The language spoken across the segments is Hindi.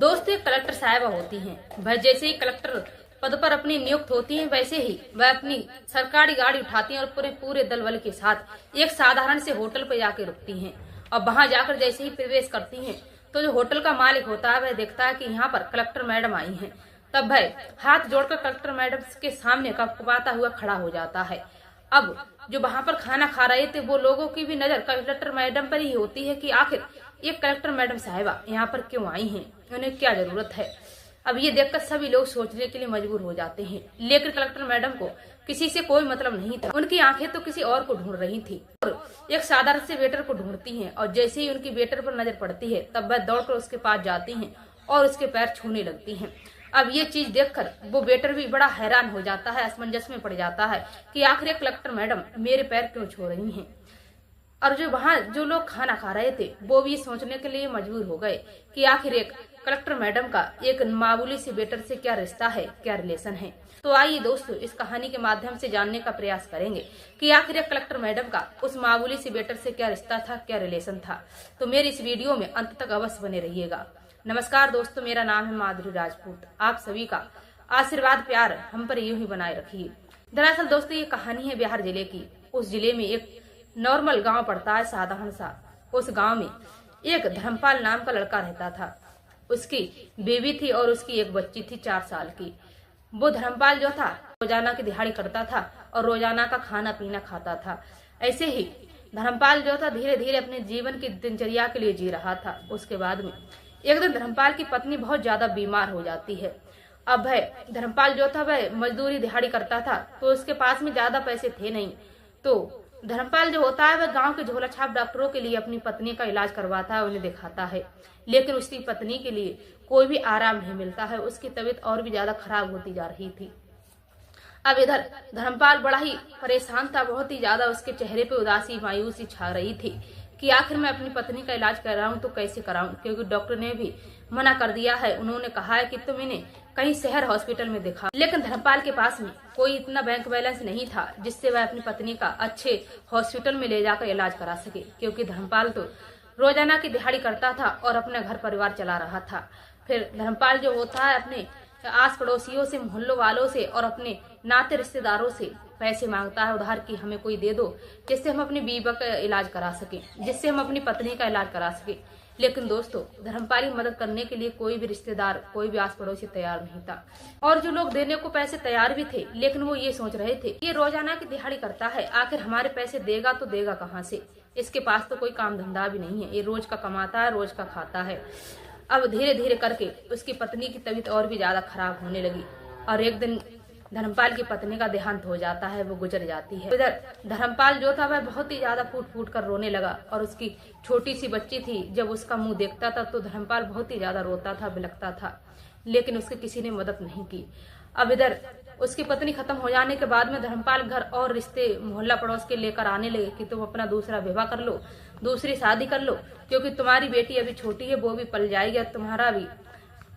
दोस्त एक कलेक्टर साहिबा होती हैं। वह जैसे ही कलेक्टर पद पर अपनी नियुक्त होती हैं, वैसे ही वह अपनी सरकारी गाड़ी उठाती हैं और पूरे दल बल के साथ एक साधारण से होटल पर जाकर रुकती हैं। और वहां जाकर जैसे ही प्रवेश करती हैं, तो जो होटल का मालिक होता है वह देखता है कि यहाँ पर कलेक्टर मैडम आई हैं। तब वह हाथ जोड़कर कलेक्टर मैडम के सामने कपकपाता हुआ खड़ा हो जाता है। अब जो वहां पर खाना खा रहे थे वो लोगों की भी नजर कलेक्टर मैडम पर ही होती है कि आखिर ये कलेक्टर मैडम साहिबा यहाँ पर क्यों आई हैं, उन्हें क्या जरूरत है। अब ये देखकर सभी लोग सोचने के लिए मजबूर हो जाते हैं, लेकिन कलेक्टर मैडम को किसी से कोई मतलब नहीं था। उनकी आंखें तो किसी और को ढूंढ रही थी और एक साधारण से वेटर को ढूंढती हैं। और जैसे ही उनकी वेटर पर नजर पड़ती है, तब वह दौड़कर उसके पास जाती हैं और उसके पैर छूने लगती हैं। अब ये चीज देखकर वो वेटर भी बड़ा हैरान हो जाता है, असमंजस में पड़ जाता है कि आखिर एक कलेक्टर मैडम मेरे पैर क्यों छू रही हैं। और जो वहाँ जो लोग खाना खा रहे थे वो भी सोचने के लिए मजबूर हो गए कि आखिर एक कलेक्टर मैडम का एक मामूली से वेटर से क्या रिश्ता है, क्या रिलेशन है। तो आइए दोस्तों, इस कहानी के माध्यम से जानने का प्रयास करेंगे कि आखिर एक कलेक्टर मैडम का उस मामूली से वेटर से क्या रिश्ता था, क्या रिलेशन था। तो मेरी इस वीडियो में अंत तक अवश्य बने रहिएगा। नमस्कार दोस्तों, मेरा नाम है माधुरी राजपूत। आप सभी का आशीर्वाद प्यार हम पर यूं ही बनाए रखिए। दरअसल दोस्तों, ये कहानी है बिहार जिले की। उस जिले में एक नॉर्मल गांव पड़ता है, साधारण सा। उस गांव में एक धर्मपाल नाम का लड़का रहता था। उसकी बेबी थी और उसकी एक बच्ची थी 4 साल की। वो धर्मपाल जो था रोजाना की दिहाड़ी करता था और रोजाना का खाना पीना खाता था। ऐसे ही धर्मपाल जो था धीरे धीरे अपने जीवन की दिनचर्या के लिए जी रहा था। उसके बाद में एक दिन धर्मपाल की पत्नी बहुत ज्यादा बीमार हो जाती है। अब वह धर्मपाल जो था वह मजदूरी दिहाड़ी करता था, तो उसके पास में ज्यादा पैसे थे नहीं। तो धर्मपाल जो होता है वह गांव के झोला छाप डॉक्टरों के लिए अपनी पत्नी का इलाज करवाता है, उन्हें दिखाता है। लेकिन उसकी पत्नी के लिए कोई भी आराम नहीं मिलता है। उसकी तबीयत और भी ज्यादा खराब होती जा रही थी। अब इधर धर्मपाल बड़ा ही परेशान था, बहुत ही ज्यादा उसके चेहरे पे उदासी मायूसी छा रही थी कि आखिर मैं अपनी पत्नी का इलाज कर रहा हूँ तो कैसे कराऊं, क्योंकि डॉक्टर ने भी मना कर दिया है। उन्होंने कहा है कि तुम इन्हें कहीं शहर हॉस्पिटल में दिखाओ। लेकिन धर्मपाल के पास में कोई इतना बैंक बैलेंस नहीं था जिससे वह अपनी पत्नी का अच्छे हॉस्पिटल में ले जाकर इलाज करा सके, क्योंकि धर्मपाल तो रोजाना की दिहाड़ी करता था और अपना घर परिवार चला रहा था। फिर धर्मपाल जो होता है अपने आस पड़ोसियों से, मोहल्लों वालों से और अपने नाते रिश्तेदारों से पैसे मांगता है उधार की, हमें कोई दे दो जिससे हम अपनी बीवी का इलाज करा सके, जिससे हम अपनी पत्नी का इलाज करा सके। लेकिन दोस्तों, धर्मपाल की मदद करने के लिए कोई भी रिश्तेदार, कोई भी आस पड़ोसी तैयार नहीं था। और जो लोग देने को पैसे तैयार भी थे, लेकिन वो ये सोच रहे थे ये रोजाना की दिहाड़ी करता है, आखिर हमारे पैसे देगा तो देगा कहाँ से। इसके पास तो कोई काम धंधा भी नहीं है, ये रोज का कमाता है, रोज का खाता है। अब धीरे धीरे करके उसकी पत्नी की तबीयत और भी ज्यादा खराब होने लगी और एक दिन धर्मपाल की पत्नी का देहांत हो जाता है, वो गुजर जाती है। इधर धर्मपाल जो था वह बहुत ही ज्यादा फूट फूट कर रोने लगा और उसकी छोटी सी बच्ची थी, जब उसका मुंह देखता था तो धर्मपाल बहुत ही ज्यादा रोता था, बिलखता था, लेकिन उसकी किसी ने मदद नहीं की। अब इधर उसकी पत्नी खत्म हो जाने के बाद में धर्मपाल घर और रिश्ते मोहल्ला पड़ोस के लेकर आने लगे कि तुम अपना दूसरा विवाह कर लो, दूसरी शादी कर लो, क्योंकि तुम्हारी बेटी अभी छोटी है, वो भी पल जाएगी और तुम्हारा भी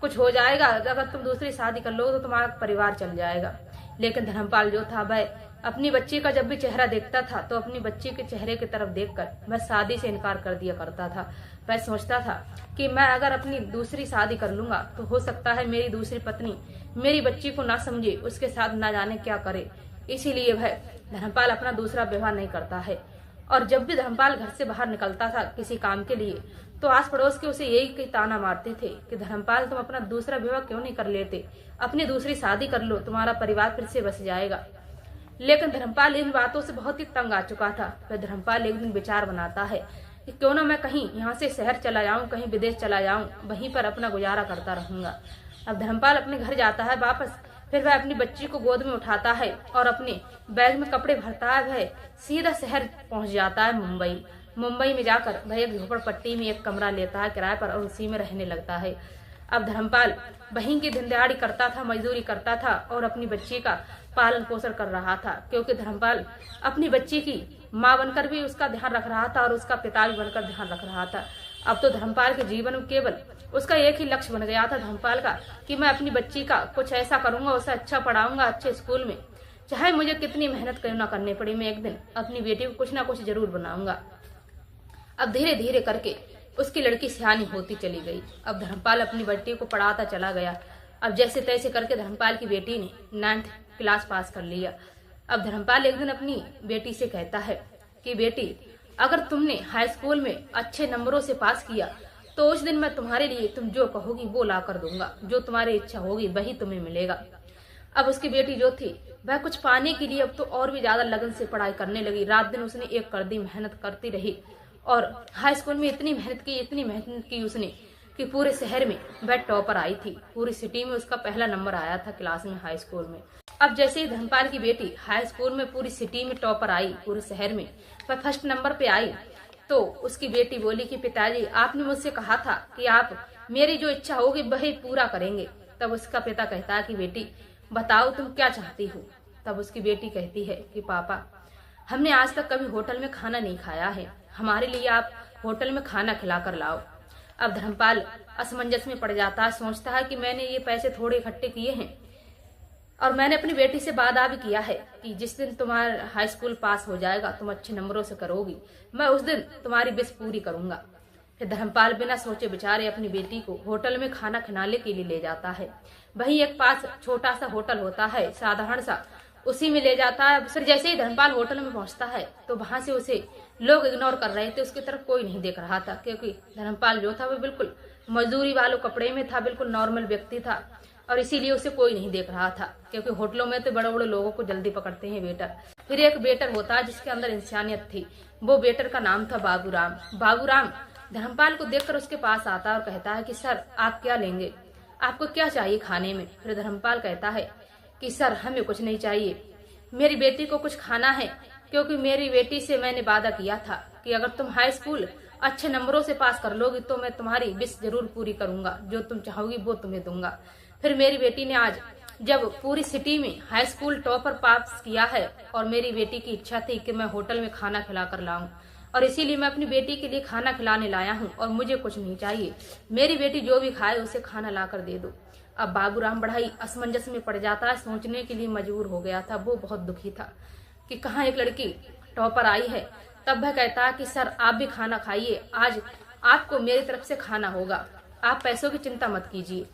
कुछ हो जाएगा। अगर तुम दूसरी शादी कर लो तो तुम्हारा परिवार चल जाएगा। लेकिन धर्मपाल जो था वह अपनी बच्ची का जब भी चेहरा देखता था तो अपनी बच्ची के चेहरे की तरफ देखकर वह शादी से इनकार कर दिया करता था। वह सोचता था कि मैं अगर अपनी दूसरी शादी कर लूंगा तो हो सकता है मेरी दूसरी पत्नी मेरी बच्ची को ना समझे, उसके साथ ना जाने क्या करे। इसीलिए वह धर्मपाल अपना दूसरा विवाह नहीं करता है। और जब भी धर्मपाल घर से बाहर निकलता था किसी काम के लिए, तो आस पड़ोस के उसे यही ताना मारते थे कि धर्मपाल तुम अपना दूसरा विवाह क्यों नहीं कर लेते, अपनी दूसरी शादी कर लो, तुम्हारा परिवार फिर से बस जाएगा। लेकिन धर्मपाल इन बातों से बहुत ही तंग आ चुका था। फिर धर्मपाल एक दिन विचार बनाता है कि क्यों ना मैं कहीं यहाँ से शहर चला जाऊं, कहीं विदेश चला जाऊं, वहीं पर अपना गुजारा करता रहूंगा। अब धर्मपाल अपने घर जाता है वापस। फिर वह अपनी बच्ची को गोद में उठाता है और अपने बैग में कपड़े भरता है। वह सीधा शहर पहुंच जाता है मुंबई। मुंबई में जाकर वह एक झोपड़पट्टी में एक कमरा लेता है किराए पर और उसी में रहने लगता है। अब धर्मपाल वहीं की दिन दिहाड़ी करता था, मजदूरी करता था और अपनी बच्ची का पालन पोषण कर रहा था, क्योंकि धर्मपाल अपनी बच्ची की माँ बनकर भी उसका ध्यान रख रहा था और उसका पिता भी बनकर ध्यान रख रहा था। अब तो धर्मपाल के जीवन में केवल उसका एक ही लक्ष्य बन गया था धर्मपाल का कि मैं अपनी बच्ची का कुछ ऐसा करूंगा, उसे अच्छा पढ़ाऊंगा, अच्छे स्कूल में, चाहे मुझे कितनी मेहनत क्यों ना करनी पड़ी, मैं एक दिन अपनी बेटी को कुछ ना कुछ जरूर बनाऊंगा। अब धीरे धीरे करके उसकी लड़की सियानी होती चली गई। अब धर्मपाल अपनी बेटी को पढ़ाता चला गया। अब जैसे तैसे करके धर्मपाल की बेटी ने 9th क्लास पास कर लिया। अब धर्मपाल एक दिन अपनी बेटी से कहता है कि बेटी, अगर तुमने हाई स्कूल में अच्छे नंबरों से पास किया तो उस दिन मैं तुम्हारे लिए तुम जो कहोगी वो ला कर दूंगा, जो तुम्हारी इच्छा होगी वही तुम्हें मिलेगा। अब उसकी बेटी जो थी वह कुछ पाने के लिए अब तो और भी ज्यादा लगन से पढ़ाई करने लगी। रात दिन उसने एक कर दी मेहनत करती रही और हाई स्कूल में इतनी मेहनत की उसने कि पूरे शहर में वह टॉपर आई थी। पूरी सिटी में उसका पहला नंबर आया था क्लास में, हाई स्कूल में। अब जैसे ही धर्मपाल की बेटी हाई स्कूल में पूरी सिटी में टॉपर आई, पूरे शहर में वह फर्स्ट नंबर पे आई, तो उसकी बेटी बोली कि पिताजी, आपने मुझसे कहा था कि आप मेरी जो इच्छा होगी वही पूरा करेंगे। तब उसका पिता कहता है कि बेटी बताओ तुम क्या चाहती हो। तब उसकी बेटी कहती है कि पापा, हमने आज तक कभी होटल में खाना नहीं खाया है, हमारे लिए आप होटल में खाना खिला कर लाओ। अब धर्मपाल असमंजस में पड़ जाता है, सोचता है कि मैंने ये पैसे थोड़े इकट्ठे किए हैं और मैंने अपनी बेटी से वादा भी किया है कि जिस दिन तुम्हारा हाई स्कूल पास हो जाएगा, तुम अच्छे नंबरों से करोगी, मैं उस दिन तुम्हारी विश पूरी करूंगा। फिर धर्मपाल बिना सोचे विचारे अपनी बेटी को होटल में खाना खिलाने के लिए ले जाता है। वहीं एक पास छोटा सा होटल होता है, साधारण सा, उसी में ले जाता है। फिर जैसे ही धर्मपाल होटल में पहुंचता है तो वहां से उसे लोग इग्नोर कर रहे थे, उसकी तरफ कोई नहीं देख रहा था, क्योंकि धर्मपाल जो था वो बिल्कुल मजदूरी वालों कपड़े में था, बिल्कुल नॉर्मल व्यक्ति था और इसीलिए उसे कोई नहीं देख रहा था, क्योंकि होटलों में तो बड़े बड़े लोगों को जल्दी पकड़ते हैं वेटर। फिर एक वेटर होता है जिसके अंदर इंसानियत थी, वो वेटर का नाम था बाबूराम। बाबूराम धर्मपाल को देखकर उसके पास आता है और कहता है कि सर आप क्या लेंगे, आपको क्या चाहिए खाने में। फिर धर्मपाल कहता है कि सर हमें कुछ नहीं चाहिए, मेरी बेटी को कुछ खाना है, क्योंकि मेरी बेटी से मैंने वादा किया था कि अगर तुम हाई स्कूल अच्छे नंबरों से पास कर लोगी तो मैं तुम्हारी विश जरूर पूरी करूंगा, जो तुम चाहोगी वो तुम्हें दूंगा। फिर मेरी बेटी ने आज जब पूरी सिटी में हाई स्कूल टॉपर पास किया है और मेरी बेटी की इच्छा थी कि मैं होटल में खाना खिला कर लाऊं, और इसीलिए मैं अपनी बेटी के लिए खाना खिलाने लाया हूं और मुझे कुछ नहीं चाहिए, मेरी बेटी जो भी खाए उसे खाना ला कर दे दो। अब बाबूराम बड़ा ही असमंजस में पड़ जाता है, सोचने के लिए मजबूर हो गया था। वो बहुत दुखी था कि कहाँ एक लड़की टॉपर आई है। तब वह कहता है कि सर आप भी खाना खाइए, आज आपको मेरी तरफ से खाना होगा, आप पैसों की चिंता मत कीजिए।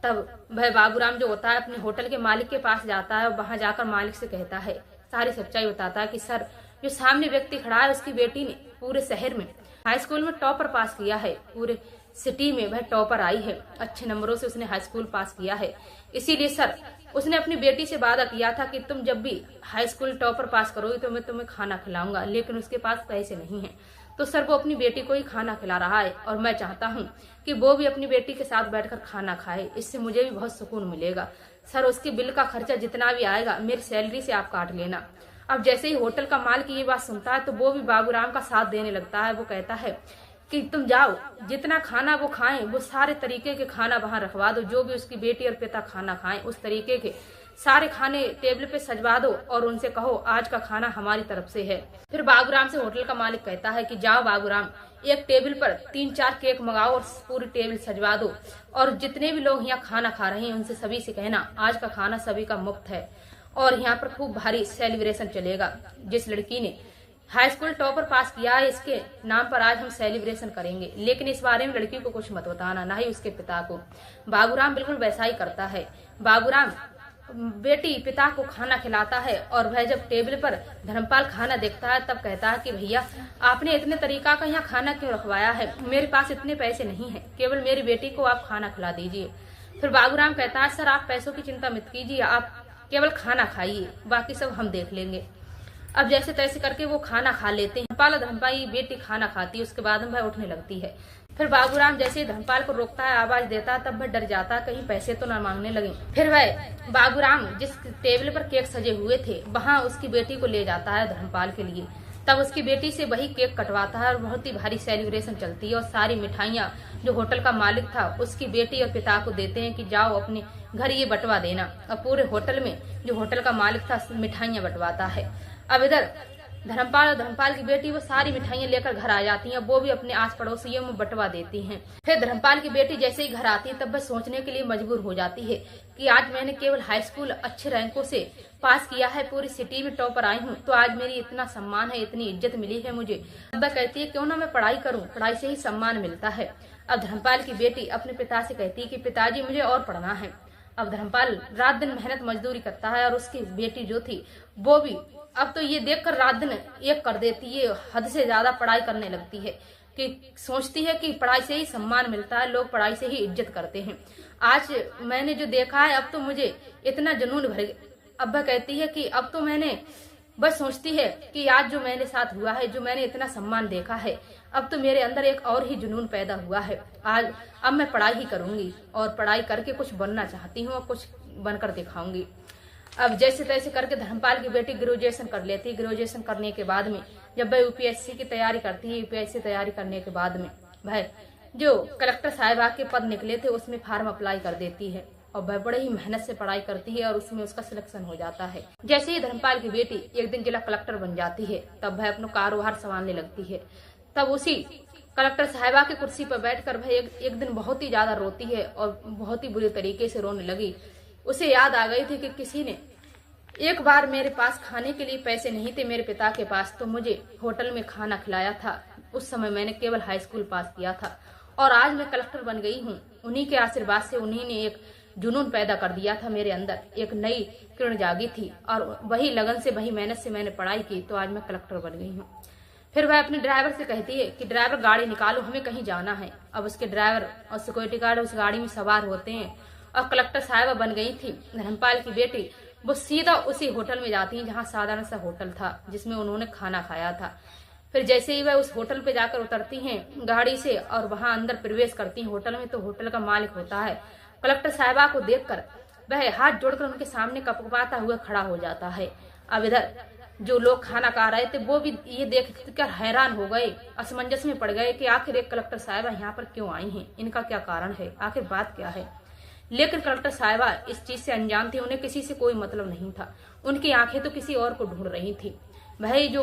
तब वह बाबूराम जो होता है अपने होटल के मालिक के पास जाता है और वहां जाकर मालिक से कहता है, सारी सच्चाई बताता है कि सर जो सामने व्यक्ति खड़ा है उसकी बेटी ने पूरे शहर में हाई स्कूल में टॉपर पास किया है, पूरे सिटी में वह टॉपर आई है, अच्छे नंबरों से उसने हाई स्कूल पास किया है। इसीलिए सर उसने अपनी बेटी से वादा किया था कि तुम जब भी हाई स्कूल टॉपर पास करोगी तो मैं तुम्हें खाना खिलाऊंगा, लेकिन उसके पास पैसे नहीं है, तो सर वो अपनी बेटी को ही खाना खिला रहा है और मैं चाहता हूँ कि वो भी अपनी बेटी के साथ बैठकर खाना खाए, इससे मुझे भी बहुत सुकून मिलेगा। सर उसके बिल का खर्चा जितना भी आएगा मेरी सैलरी से आप काट लेना। अब जैसे ही होटल का मालिक ये बात सुनता है तो वो भी बाबूराम का साथ देने लगता है। वो कहता है कि तुम जाओ, जितना खाना वो खाएं वो सारे तरीके के खाना वहां रखवा दो, जो भी उसकी बेटी और पिता खाना खाएं उस तरीके के सारे खाने टेबल पे सजवा दो और उनसे कहो आज का खाना हमारी तरफ से है। फिर बाबूराम से होटल का मालिक कहता है कि जाओ बाबूराम, एक टेबल पर 3-4 केक मंगाओ और पूरी टेबल सजवा दो, और जितने भी लोग यहाँ खाना खा रहे हैं उनसे सभी से कहना आज का खाना सभी का मुफ्त है और यहाँ पर खूब भारी सेलिब्रेशन चलेगा। जिस लड़की ने हाई स्कूल टॉपर पास किया है इसके नाम पर आज हम सेलिब्रेशन करेंगे, लेकिन इस बारे में लड़की को कुछ मत बताना, ना ही उसके पिता को। बाबूराम बिल्कुल वैसा ही करता है। बाबूराम बेटी पिता को खाना खिलाता है और वह जब टेबल पर धर्मपाल खाना देखता है तब कहता है कि भैया आपने इतने तरीका का यहाँ खाना क्यों रखवाया है, मेरे पास इतने पैसे नहीं है, केवल मेरी बेटी को आप खाना खिला दीजिए। फिर बाबूराम कहता है सर आप पैसों की चिंता मत कीजिए, आप केवल खाना खाइए, बाकी सब हम देख लेंगे। अब जैसे तैसे करके वो खाना खा लेते हैं। धर्मपाल की बेटी खाना खाती है, उसके बाद वह उठने लगती है। फिर बाबूराम जैसे धर्मपाल को रोकता है, आवाज देता है, तब वह डर जाता है कहीं पैसे तो न मांगने लगे। फिर वह बाबूराम जिस टेबल पर केक सजे हुए थे वहां उसकी बेटी को ले जाता है धर्मपाल के लिए। तब उसकी बेटी से वही केक कटवाता है और बहुत ही भारी सेलिब्रेशन चलती है और सारी मिठाइयाँ जो होटल का मालिक था उसकी बेटी और पिता को देते हैं कि जाओ अपने घर ये बंटवा देना। और पूरे होटल में जो होटल का मालिक था मिठाइयाँ बंटवाता है। अब इधर धर्मपाल और धर्मपाल की बेटी वो सारी मिठाइयाँ लेकर घर आ जाती हैं, वो भी अपने आस पड़ोसियों में बंटवा देती हैं। फिर धर्मपाल की बेटी जैसे ही घर आती है तब वह सोचने के लिए मजबूर हो जाती है कि आज मैंने केवल हाई स्कूल अच्छे रैंकों से पास किया है, पूरी सिटी में टॉपर आई हूँ, तो आज मेरी इतना सम्मान है, इतनी इज्जत मिली है मुझे। अब वह कहती है क्यों ना मैं पढ़ाई करूँ, पढ़ाई से ही सम्मान मिलता है। अब धर्मपाल की बेटी अपने पिता से कहती है कि पिताजी मुझे और पढ़ना है। अब धर्मपाल रात दिन मेहनत मजदूरी करता है और उसकी बेटी जो थी वो भी अब तो ये देखकर रात दिन एक कर देती है, हद से ज्यादा पढ़ाई करने लगती है कि सोचती है कि पढ़ाई से ही सम्मान मिलता है, लोग पढ़ाई से ही इज्जत करते हैं। आज मैंने जो देखा है अब तो मुझे इतना जुनून भर गया। अब वह कहती है कि अब तो मैंने बस सोचती है कि आज जो मेरे साथ हुआ है, जो मैंने इतना सम्मान देखा है, अब तो मेरे अंदर एक और ही जुनून पैदा हुआ है। आज अब मैं पढ़ाई ही करूंगी और पढ़ाई करके कुछ बनना चाहती हूँ और कुछ बनकर दिखाऊंगी। अब जैसे तैसे करके धर्मपाल की बेटी ग्रेजुएशन कर लेती है। ग्रेजुएशन करने के बाद में जब वह यूपीएससी की तैयारी करती है, यूपीएससी तैयारी करने के बाद में वह जो कलेक्टर साहिबा के पद निकले थे उसमें फार्म अप्लाई कर देती है और वह बड़े ही मेहनत से पढ़ाई करती है और उसमें उसका सिलेक्शन हो जाता है। जैसे ही धर्मपाल की बेटी एक दिन जिला कलेक्टर बन जाती है तब वह अपना कारोबार संभालने लगती है। तब उसी कलेक्टर साहिबा की कुर्सी पर बैठकर वह एक दिन बहुत ही ज्यादा रोती है और बहुत ही बुरी तरीके से रोने लगी। उसे याद आ गई थी कि किसी ने एक बार मेरे पास खाने के लिए पैसे नहीं थे मेरे पिता के पास, तो मुझे होटल में खाना खिलाया था। उस समय मैंने केवल हाई स्कूल पास किया था और आज मैं कलेक्टर बन गई हूँ। उन्हीं के आशीर्वाद से उन्हीं ने एक जुनून पैदा कर दिया था मेरे अंदर, एक नई किरण जागी थी और वही लगन से वही मेहनत से मैंने पढ़ाई की, तो आज मैं कलेक्टर बन गई हूँ। फिर वह अपने ड्राइवर से कहती है कि ड्राइवर गाड़ी निकालो, हमें कहीं जाना है। अब उसके ड्राइवर और सिक्योरिटी गार्ड उस गाड़ी में सवार होते हैं और कलेक्टर साहिबा बन गई थी धर्मपाल की बेटी, वो सीधा उसी होटल में जाती हैं जहाँ साधारण सा होटल था जिसमें उन्होंने खाना खाया था। फिर जैसे ही वह उस होटल पे जाकर उतरती हैं गाड़ी से और वहां अंदर प्रवेश करती हैं होटल में, तो होटल का मालिक होता है कलेक्टर साहिबा को देखकर वह हाथ जोड़कर उनके सामने कपकपाता हुआ खड़ा हो जाता है। अब इधर जो लोग खाना खा रहे थे वो भी ये देखकर हैरान हो गए, असमंजस में पड़ गए कि आखिर एक कलेक्टर साहिबा यहाँ पर क्यों आई हैं, इनका क्या कारण है, आखिर बात क्या है। लेकिन कलेक्टर साहिबा इस चीज से अनजान थी, उन्हें किसी से कोई मतलब नहीं था। उनकी आंखें तो किसी और को ढूंढ रही थी। वही जो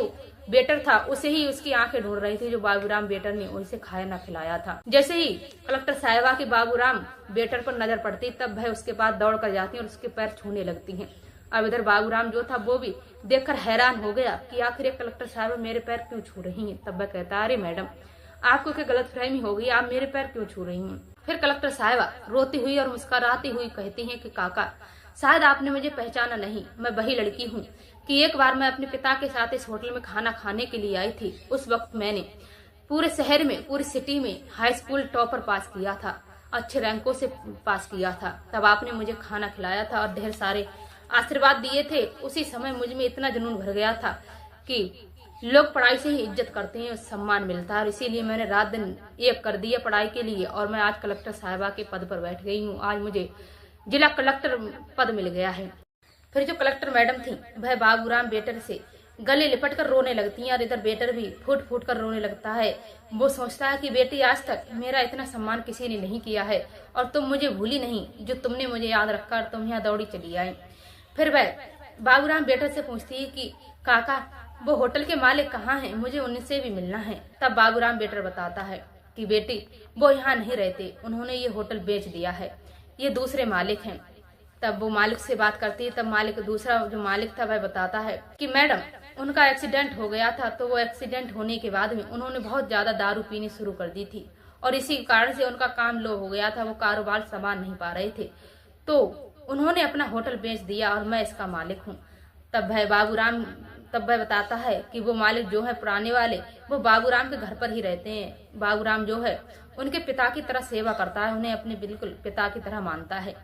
बेटर था उसे ही उसकी आंखें ढूंढ रही थी जो बाबूराम बेटर ने उसे खाना खिलाया था। जैसे ही कलेक्टर साहिबा की बाबूराम बेटर पर नजर पड़ती तब वह उसके पास दौड़ कर जाती और उसके पैर छूने लगती हैं। अब इधर बाबूराम जो था वो भी देखकर हैरान हो गया कि आखिर एक कलेक्टर साहिबा मेरे पैर क्यों छू रही हैं। तब वह कहता अरे मैडम आपको क्या गलतफहमी हो गई, आप मेरे पैर क्यों छू रही हैं। फिर कलेक्टर साहिबा रोती हुई और मुस्कुराती हुई कहती हैं कि काका शायद आपने मुझे पहचाना नहीं, मैं वही लड़की हूँ कि एक बार मैं अपने पिता के साथ इस होटल में खाना खाने के लिए आई थी। उस वक्त मैंने पूरे शहर में, पूरी सिटी में हाई स्कूल टॉपर पास किया था, अच्छे रैंकों से पास किया था। तब आपने मुझे खाना खिलाया था और ढेर सारे आशीर्वाद दिए थे। उसी समय मुझ में इतना जुनून भर गया था कि लोग पढ़ाई से ही इज्जत करते हैं, सम्मान मिलता है और इसीलिए मैंने रात दिन एक कर दिया पढ़ाई के लिए और मैं आज कलेक्टर साहिबा के पद पर बैठ गई हूँ। आज मुझे जिला कलेक्टर पद मिल गया है। फिर जो कलेक्टर मैडम थी वह बाबूराम बेटर से गले लिपट कर रोने लगती हैं और इधर बेटर भी फूट फूट कर रोने लगता है। वो सोचता है कि बेटी आज तक मेरा इतना सम्मान किसी ने नहीं किया है और तुम मुझे भूली नहीं, जो तुमने मुझे याद रखा और तुम यहाँ दौड़ी चली आई। फिर वह बाबूराम बेटर से पूछती है कि काका वो होटल के मालिक कहाँ हैं, मुझे उनसे भी मिलना है। तब बाबूराम बेटर बताता है कि बेटी वो यहाँ नहीं रहते, उन्होंने ये होटल बेच दिया है, ये दूसरे मालिक हैं। तब वो मालिक से बात करती है। तब मालिक दूसरा जो मालिक था वह बताता है कि मैडम उनका एक्सीडेंट हो गया था, तो वो एक्सीडेंट होने के बाद में उन्होंने बहुत ज्यादा दारू पीनी शुरू कर दी थी और इसी कारण से उनका काम लो हो गया था, वो कारोबार संभाल नहीं पा रहे थे, तो उन्होंने अपना होटल बेच दिया और मैं इसका मालिक हूँ। तब वह बताता है कि वो मालिक जो है पुराने वाले, वो बाबूराम के घर पर ही रहते हैं। बाबूराम जो है उनके पिता की तरह सेवा करता है, उन्हें अपने बिल्कुल पिता की तरह मानता है।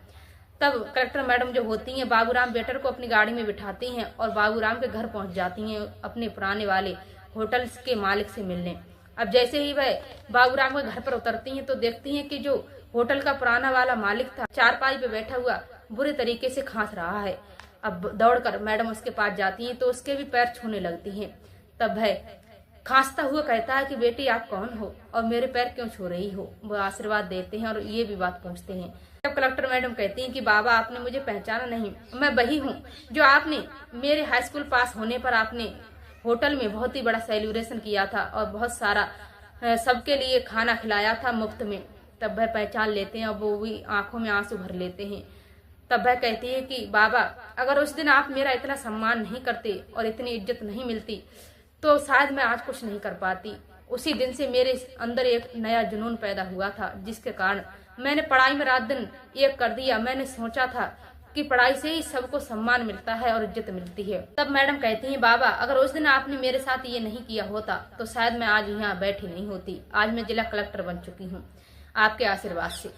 तब कलेक्टर मैडम जो होती हैं बाबूराम बेटर को अपनी गाड़ी में बिठाती हैं और बाबूराम के घर पहुंच जाती हैं अपने पुराने वाले होटल के मालिक से मिलने। अब जैसे ही वह बाबूराम के घर पर उतरती हैं तो देखती हैं कि जो होटल का पुराना वाला मालिक था चारपाई पे बैठा हुआ बुरे तरीके से खांस रहा है। अब दौड़कर मैडम उसके पास जाती हैं तो उसके भी पैर छूने लगती हैं। तब वह खांसता हुआ कहता है कि बेटी आप कौन हो और मेरे पैर क्यों छू रही हो। वो आशीर्वाद देते हैं और ये भी बात पूछते हैं। तब कलेक्टर मैडम कहती हैं कि बाबा आपने मुझे पहचाना नहीं, मैं वही हूँ जो आपने मेरे हाई स्कूल पास होने पर आपने होटल में बहुत ही बड़ा सेलिब्रेशन किया था और बहुत सारा सबके लिए खाना खिलाया था मुफ्त में। तब वह पहचान लेते हैं और वो भी आंखों में आंसू भर लेते हैं। तब वह कहती है कि बाबा, अगर उस दिन आप मेरा इतना सम्मान नहीं करते और इतनी इज्जत नहीं मिलती तो शायद मैं आज कुछ नहीं कर पाती। उसी दिन से मेरे अंदर एक नया जुनून पैदा हुआ था, जिसके कारण मैंने पढ़ाई में रात दिन एक कर दिया। मैंने सोचा था कि पढ़ाई से ही सबको सम्मान मिलता है और इज्जत मिलती है। तब मैडम कहती हैं, बाबा, अगर उस दिन आपने मेरे साथ ये नहीं किया होता तो शायद मैं आज यहाँ बैठी नहीं होती। आज मैं जिला कलेक्टर बन चुकी हूँ आपके आशीर्वाद से।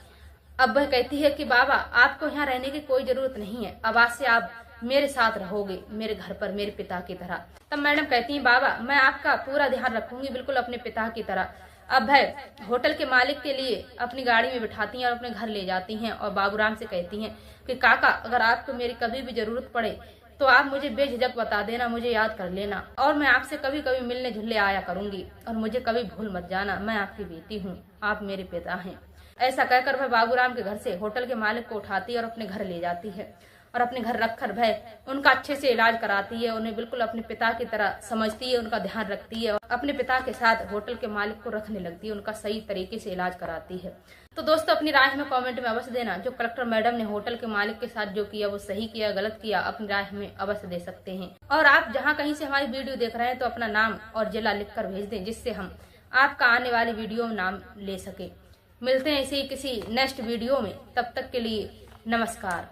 अब वह कहती है कि बाबा, आपको यहाँ रहने की कोई जरूरत नहीं है, अब आज से आप मेरे साथ रहोगे, मेरे घर पर, मेरे पिता की तरह। तब मैडम कहती हैं, बाबा, मैं आपका पूरा ध्यान रखूंगी, बिल्कुल अपने पिता की तरह। अब वह होटल के मालिक के लिए अपनी गाड़ी में बिठाती हैं और अपने घर ले जाती हैं और बाबूराम से कहती हैं कि काका, अगर आपको मेरी कभी भी जरूरत पड़े तो आप मुझे बेझिझक बता देना, मुझे याद कर लेना और मैं आपसे कभी कभी मिलने जुलने आया करूंगी और मुझे कभी भूल मत जाना। मैं आपकी बेटी हूँ, आप मेरे पिता हैं। ऐसा कहकर वह बाबूराम के घर से होटल के मालिक को उठाती है और अपने घर ले जाती है और अपने घर रखकर वह उनका अच्छे से इलाज कराती है। उन्हें बिल्कुल अपने पिता की तरह समझती है, उनका ध्यान रखती है और अपने पिता के साथ होटल के मालिक को रखने लगती है, उनका सही तरीके से इलाज कराती है। तो दोस्तों, अपनी राय हमें कमेंट में अवश्य देना। जो कलेक्टर मैडम ने होटल के मालिक के साथ जो किया वो सही किया, गलत किया, अपनी राय हमें अवश्य दे सकते हैं। और आप जहाँ कहीं से हमारी वीडियो देख रहे हैं तो अपना नाम और जिला लिखकर भेज दें, जिससे हम आपका आने वाली वीडियो में नाम ले सके। मिलते हैं इसी किसी नेक्स्ट वीडियो में, तब तक के लिए नमस्कार।